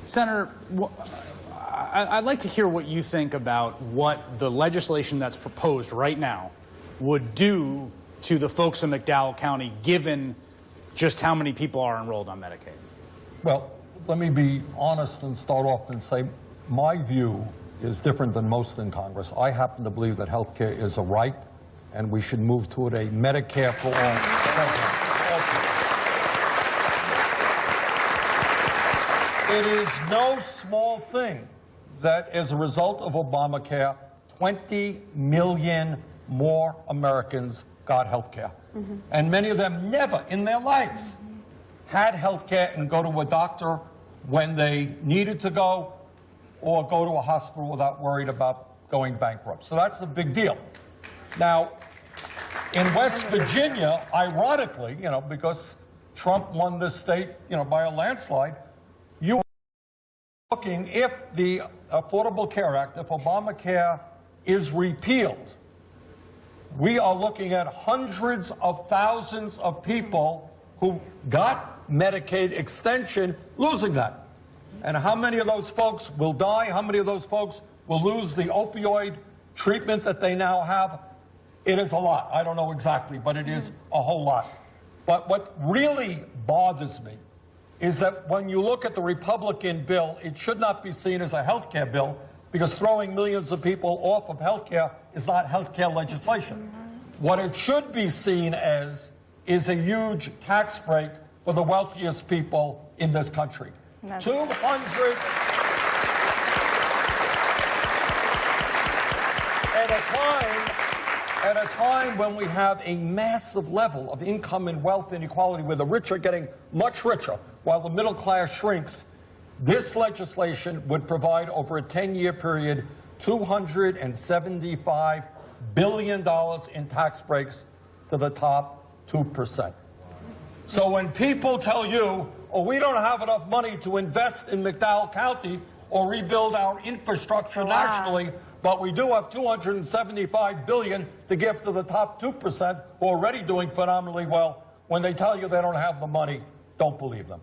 Senator, I'd like to hear what you think about what the legislation that's proposed right now would do to the folks in McDowell County, given just how many people are enrolled on Medicaid. Well, let me be honest and start off and say my view is different than most in Congress. I happen to believe that health care is a right, and we should move toward a Medicare for all. It is no small thing that as a result of Obamacare, 20 million more Americans got health care. And many of them never in their lives had health care and go to a doctor when they needed to go or go to a hospital without worried about going bankrupt. So that's a big deal. Now, in West Virginia, ironically, because Trump won this state, by a landslide, you are looking, if the Affordable Care Act, if Obamacare is repealed, we are looking at hundreds of thousands of people who got Medicaid extension losing that. And how many of those folks will die? How many of those folks will lose the opioid treatment that they now have? It is a lot. I don't know exactly, but it is a whole lot. But what really bothers me is that when you look at the Republican bill, it should not be seen as a health care bill, because throwing millions of people off of health care is not health care legislation. What it should be seen as is a huge tax break for the wealthiest people in this country. 200 at a time when we have a massive level of income and wealth inequality, where the rich are getting much richer while the middle class shrinks. This legislation would provide, over a 10-year period, $275 billion in tax breaks to the top 2%. So when people tell you, oh, we don't have enough money to invest in McDowell County or rebuild our infrastructure nationally, but we do have $275 billion to give to the top 2% who are already doing phenomenally well, when they tell you they don't have the money, don't believe them.